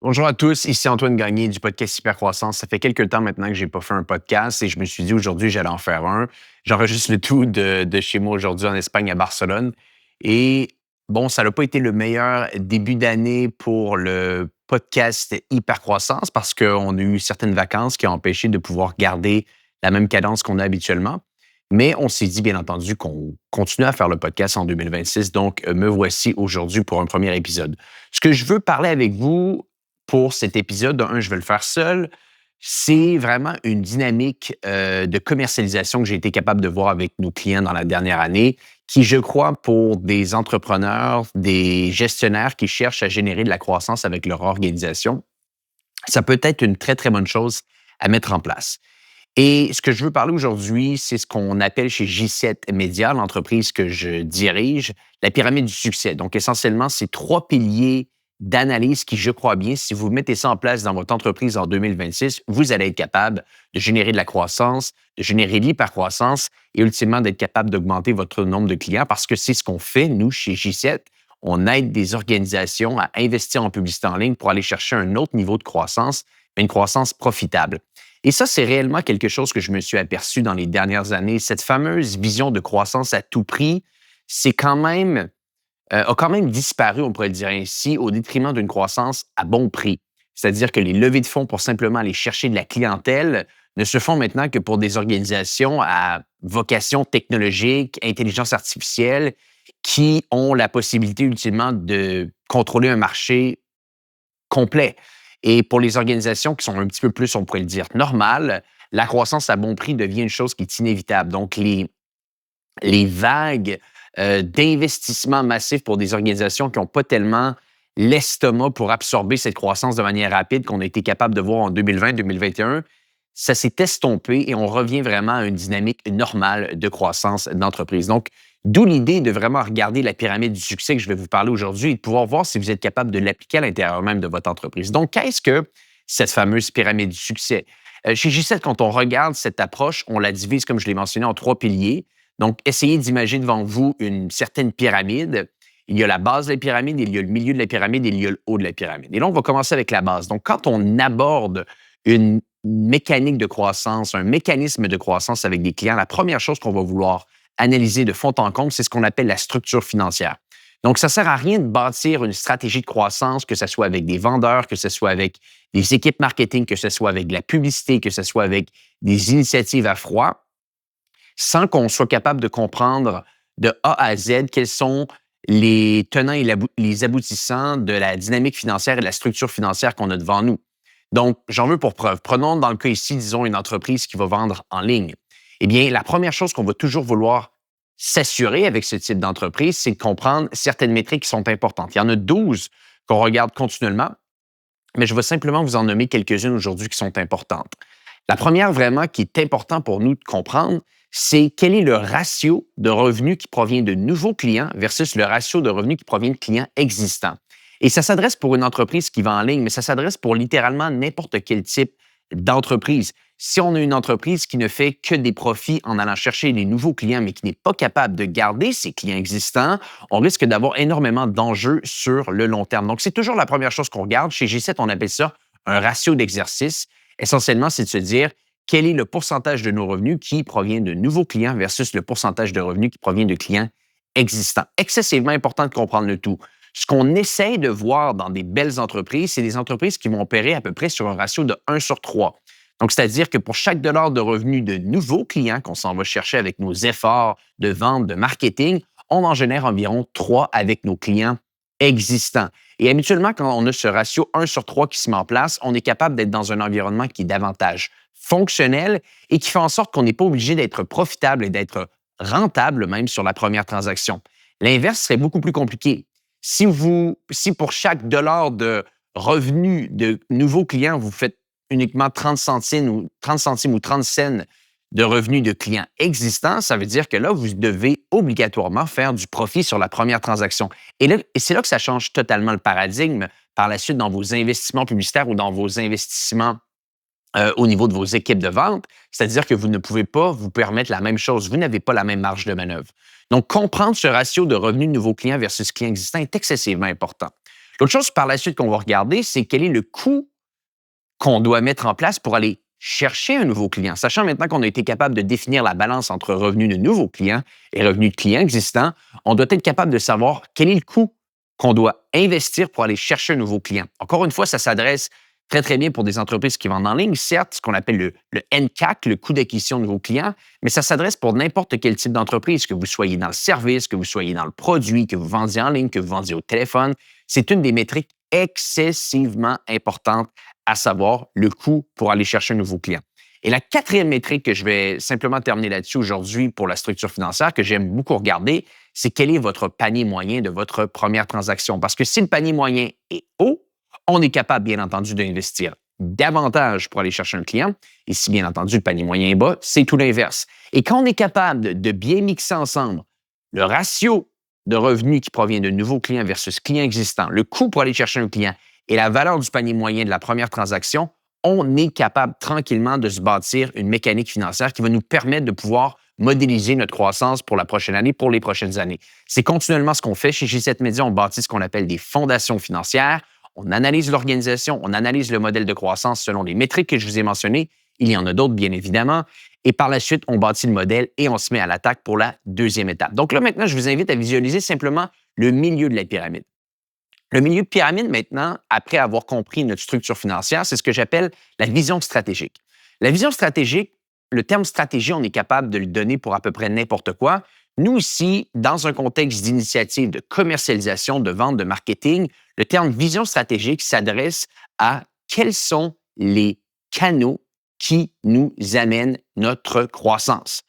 Bonjour à tous, ici Antoine Gagné du podcast Hypercroissance. Ça fait quelques temps maintenant que j'ai pas fait un podcast et je me suis dit aujourd'hui j'allais en faire un. J'enregistre le tout de chez moi aujourd'hui en Espagne à Barcelone. Et bon, ça n'a pas été le meilleur début d'année pour le podcast Hypercroissance parce qu'on a eu certaines vacances qui ont empêché de pouvoir garder la même cadence qu'on a habituellement. Mais on s'est dit, bien entendu, qu'on continue à faire le podcast en 2026. Donc, me voici aujourd'hui pour un premier épisode. Ce que je veux parler avec vous pour cet épisode, je vais le faire seul. C'est vraiment une dynamique de commercialisation que j'ai été capable de voir avec nos clients dans la dernière année, qui, je crois, pour des entrepreneurs, des gestionnaires qui cherchent à générer de la croissance avec leur organisation, ça peut être une très, très bonne chose à mettre en place. Et ce que je veux parler aujourd'hui, c'est ce qu'on appelle chez J7 Media, l'entreprise que je dirige, la pyramide du succès. Donc, essentiellement, c'est trois piliers d'analyse qui, je crois bien, si vous mettez ça en place dans votre entreprise en 2026, vous allez être capable de générer de la croissance, de générer de l'hypercroissance et ultimement d'être capable d'augmenter votre nombre de clients parce que c'est ce qu'on fait, nous, chez J7. On aide des organisations à investir en publicité en ligne pour aller chercher un autre niveau de croissance, mais une croissance profitable. Et ça, c'est réellement quelque chose que je me suis aperçu dans les dernières années. Cette fameuse vision de croissance à tout prix, c'est a quand même disparu, on pourrait le dire ainsi, au détriment d'une croissance à bon prix. C'est-à-dire que les levées de fonds pour simplement aller chercher de la clientèle ne se font maintenant que pour des organisations à vocation technologique, intelligence artificielle, qui ont la possibilité ultimement de contrôler un marché complet. Et pour les organisations qui sont un petit peu plus, on pourrait le dire, normales, la croissance à bon prix devient une chose qui est inévitable. Donc, les vagues d'investissement massif pour des organisations qui n'ont pas tellement l'estomac pour absorber cette croissance de manière rapide qu'on a été capable de voir en 2020-2021, ça s'est estompé et on revient vraiment à une dynamique normale de croissance d'entreprise. Donc, d'où l'idée de vraiment regarder la pyramide du succès que je vais vous parler aujourd'hui et de pouvoir voir si vous êtes capable de l'appliquer à l'intérieur même de votre entreprise. Donc, qu'est-ce que cette fameuse pyramide du succès? Chez G7, quand on regarde cette approche, on la divise, comme je l'ai mentionné, en trois piliers. Donc, essayez d'imaginer devant vous une certaine pyramide. Il y a la base de la pyramide, il y a le milieu de la pyramide et il y a le haut de la pyramide. Et là, on va commencer avec la base. Donc, quand on aborde une mécanique de croissance, un mécanisme de croissance avec des clients, la première chose qu'on va vouloir analyser de fond en comble, c'est ce qu'on appelle la structure financière. Donc, ça ne sert à rien de bâtir une stratégie de croissance, que ce soit avec des vendeurs, que ce soit avec des équipes marketing, que ce soit avec de la publicité, que ce soit avec des initiatives à froid, sans qu'on soit capable de comprendre de A à Z quels sont les tenants et les aboutissants de la dynamique financière et de la structure financière qu'on a devant nous. Donc, j'en veux pour preuve. Prenons dans le cas ici, disons, une entreprise qui va vendre en ligne. Eh bien, la première chose qu'on va toujours vouloir s'assurer avec ce type d'entreprise, c'est de comprendre certaines métriques qui sont importantes. Il y en a 12 qu'on regarde continuellement, mais je vais simplement vous en nommer quelques-unes aujourd'hui qui sont importantes. La première vraiment qui est importante pour nous de comprendre, c'est quel est le ratio de revenus qui provient de nouveaux clients versus le ratio de revenus qui provient de clients existants. Et ça s'adresse pour une entreprise qui vend en ligne, mais ça s'adresse pour littéralement n'importe quel type d'entreprise. Si on a une entreprise qui ne fait que des profits en allant chercher des nouveaux clients, mais qui n'est pas capable de garder ses clients existants, on risque d'avoir énormément d'enjeux sur le long terme. Donc, c'est toujours la première chose qu'on regarde. Chez G7, on appelle ça un ratio d'exercice. Essentiellement, c'est de se dire quel est le pourcentage de nos revenus qui provient de nouveaux clients versus le pourcentage de revenus qui provient de clients existants. Excessivement important de comprendre le tout. Ce qu'on essaie de voir dans des belles entreprises, c'est des entreprises qui vont opérer à peu près sur un ratio de 1/3. Donc, c'est-à-dire que pour chaque dollar de revenu de nouveaux clients qu'on s'en va chercher avec nos efforts de vente, de marketing, on en génère environ 3 avec nos clients existants. Et habituellement, quand on a ce ratio 1/3 qui se met en place, on est capable d'être dans un environnement qui est davantage fonctionnel et qui fait en sorte qu'on n'est pas obligé d'être profitable et d'être rentable même sur la première transaction. L'inverse serait beaucoup plus compliqué. Si pour chaque dollar de revenu de nouveaux clients, vous faites uniquement 30 centimes ou 30 cents de revenus de clients existants, ça veut dire que là, vous devez obligatoirement faire du profit sur la première transaction. Et c'est là que ça change totalement le paradigme par la suite dans vos investissements publicitaires ou dans vos investissements au niveau de vos équipes de vente, c'est-à-dire que vous ne pouvez pas vous permettre la même chose. Vous n'avez pas la même marge de manœuvre. Donc, comprendre ce ratio de revenus de nouveaux clients versus clients existants est excessivement important. L'autre chose par la suite qu'on va regarder, c'est quel est le coût qu'on doit mettre en place pour aller chercher un nouveau client. Sachant maintenant qu'on a été capable de définir la balance entre revenus de nouveaux clients et revenus de clients existants, on doit être capable de savoir quel est le coût qu'on doit investir pour aller chercher un nouveau client. Encore une fois, ça s'adresse très, très bien pour des entreprises qui vendent en ligne, certes, ce qu'on appelle le NCAC, le coût d'acquisition de nouveaux clients, mais ça s'adresse pour n'importe quel type d'entreprise, que vous soyez dans le service, que vous soyez dans le produit, que vous vendiez en ligne, que vous vendiez au téléphone. C'est une des métriques excessivement importantes à savoir le coût pour aller chercher un nouveau client. Et la quatrième métrique que je vais simplement terminer là-dessus aujourd'hui pour la structure financière, que j'aime beaucoup regarder, c'est quel est votre panier moyen de votre première transaction. Parce que si le panier moyen est haut, on est capable, bien entendu, d'investir davantage pour aller chercher un client. Et si, bien entendu, le panier moyen est bas, c'est tout l'inverse. Et quand on est capable de bien mixer ensemble le ratio de revenus qui provient de nouveaux clients versus clients existants, le coût pour aller chercher un client et la valeur du panier moyen de la première transaction, on est capable tranquillement de se bâtir une mécanique financière qui va nous permettre de pouvoir modéliser notre croissance pour la prochaine année, pour les prochaines années. C'est continuellement ce qu'on fait. Chez G7 Media, on bâtit ce qu'on appelle des fondations financières. On analyse l'organisation, on analyse le modèle de croissance selon les métriques que je vous ai mentionnées. Il y en a d'autres, bien évidemment. Et par la suite, on bâtit le modèle et on se met à l'attaque pour la deuxième étape. Donc là, maintenant, je vous invite à visualiser simplement le milieu de la pyramide. Le milieu de pyramide, maintenant, après avoir compris notre structure financière, c'est ce que j'appelle la vision stratégique. La vision stratégique, le terme stratégie, on est capable de le donner pour à peu près n'importe quoi. Nous, ici, dans un contexte d'initiative de commercialisation, de vente, de marketing, le terme vision stratégique s'adresse à quels sont les canaux qui nous amènent notre croissance.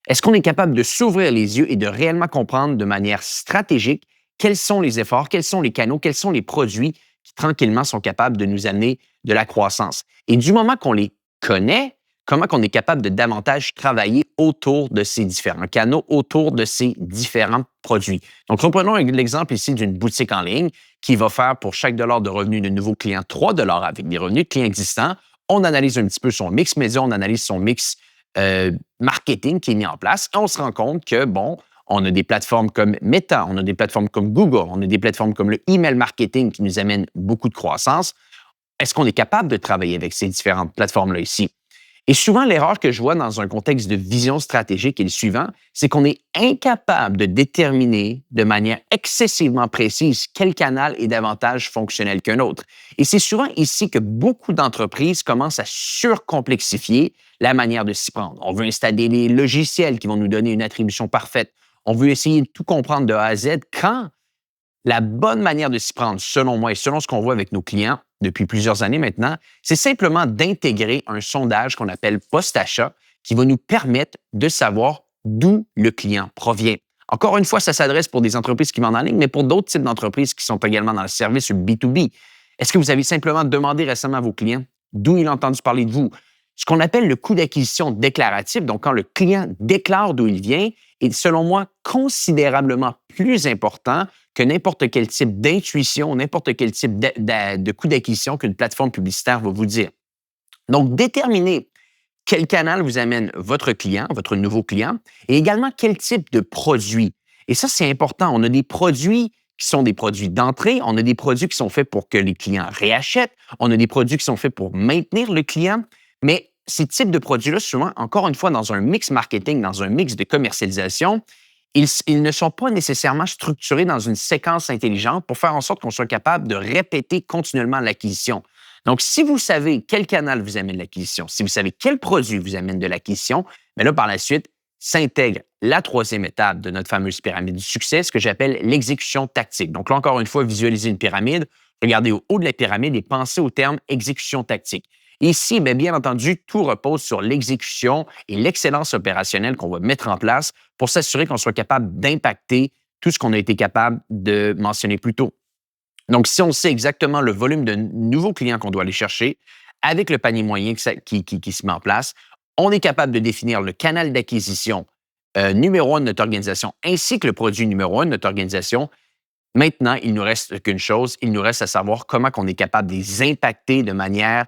Est-ce qu'on est capable de s'ouvrir les yeux et de réellement comprendre de manière stratégique quels sont les efforts, quels sont les canaux, quels sont les produits qui tranquillement sont capables de nous amener de la croissance? Et du moment qu'on les connaît, comment qu'on est capable de davantage travailler autour de ces différents canaux, autour de ces différents produits. Donc, reprenons l'exemple ici d'une boutique en ligne qui va faire pour chaque dollar de revenu de nouveau client 3 avec des revenus de clients existants. On analyse un petit peu son mix média, on analyse son mix marketing qui est mis en place et on se rend compte que, bon, on a des plateformes comme Meta, on a des plateformes comme Google, on a des plateformes comme le email marketing qui nous amènent beaucoup de croissance. Est-ce qu'on est capable de travailler avec ces différentes plateformes-là ici? Et souvent, l'erreur que je vois dans un contexte de vision stratégique est le suivant, c'est qu'on est incapable de déterminer de manière excessivement précise quel canal est davantage fonctionnel qu'un autre. Et c'est souvent ici que beaucoup d'entreprises commencent à surcomplexifier la manière de s'y prendre. On veut installer des logiciels qui vont nous donner une attribution parfaite. On veut essayer de tout comprendre de A à Z quand la bonne manière de s'y prendre, selon moi et selon ce qu'on voit avec nos clients depuis plusieurs années maintenant, c'est simplement d'intégrer un sondage qu'on appelle post-achat qui va nous permettre de savoir d'où le client provient. Encore une fois, ça s'adresse pour des entreprises qui vendent en ligne, mais pour d'autres types d'entreprises qui sont également dans le service ou le B2B. Est-ce que vous avez simplement demandé récemment à vos clients d'où il a entendu parler de vous? Ce qu'on appelle le coût d'acquisition déclaratif, donc quand le client déclare d'où il vient, est selon moi considérablement plus important que n'importe quel type d'intuition, n'importe quel type de coût d'acquisition qu'une plateforme publicitaire va vous dire. Donc, déterminez quel canal vous amène votre client, votre nouveau client, et également quel type de produit. Et ça, c'est important. On a des produits qui sont des produits d'entrée, on a des produits qui sont faits pour que les clients réachètent, on a des produits qui sont faits pour maintenir le client, mais ces types de produits-là, souvent, encore une fois, dans un mix marketing, dans un mix de commercialisation, ils ne sont pas nécessairement structurés dans une séquence intelligente pour faire en sorte qu'on soit capable de répéter continuellement l'acquisition. Donc, si vous savez quel canal vous amène l'acquisition, si vous savez quel produit vous amène de l'acquisition, bien là, par la suite, s'intègre la troisième étape de notre fameuse pyramide du succès, ce que j'appelle l'exécution tactique. Donc là, encore une fois, visualisez une pyramide, regardez au haut de la pyramide et pensez au terme exécution tactique. Ici, bien entendu, tout repose sur l'exécution et l'excellence opérationnelle qu'on va mettre en place pour s'assurer qu'on soit capable d'impacter tout ce qu'on a été capable de mentionner plus tôt. Donc, si on sait exactement le volume de nouveaux clients qu'on doit aller chercher avec le panier moyen qui se met en place, on est capable de définir le canal d'acquisition numéro un de notre organisation ainsi que le produit numéro un de notre organisation. Maintenant, il ne nous reste qu'une chose, il nous reste à savoir comment on est capable de les impacter de manière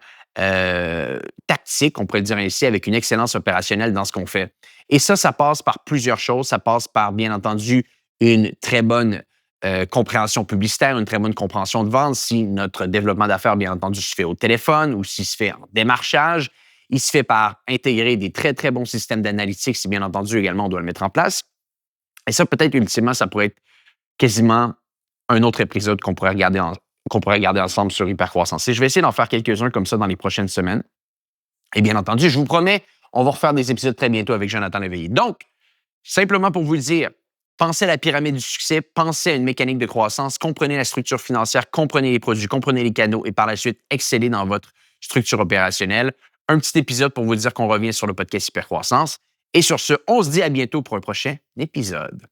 tactique, on pourrait le dire ainsi, avec une excellence opérationnelle dans ce qu'on fait. Et ça passe par plusieurs choses. Ça passe par, bien entendu, une très bonne compréhension publicitaire, une très bonne compréhension de vente, si notre développement d'affaires, bien entendu, se fait au téléphone ou s'il se fait en démarchage, il se fait par intégrer des très, très bons systèmes d'analytics, si bien entendu, également, on doit le mettre en place. Et ça, peut-être, ultimement, ça pourrait être quasiment un autre épisode qu'on pourrait regarder ensemble sur Hypercroissance. Et je vais essayer d'en faire quelques-uns comme ça dans les prochaines semaines. Et bien entendu, je vous promets, on va refaire des épisodes très bientôt avec Jonathan Léveillé. Donc, simplement pour vous le dire, pensez à la pyramide du succès, pensez à une mécanique de croissance, comprenez la structure financière, comprenez les produits, comprenez les canaux et par la suite, excellez dans votre structure opérationnelle. Un petit épisode pour vous dire qu'on revient sur le podcast Hypercroissance. Et sur ce, on se dit à bientôt pour un prochain épisode.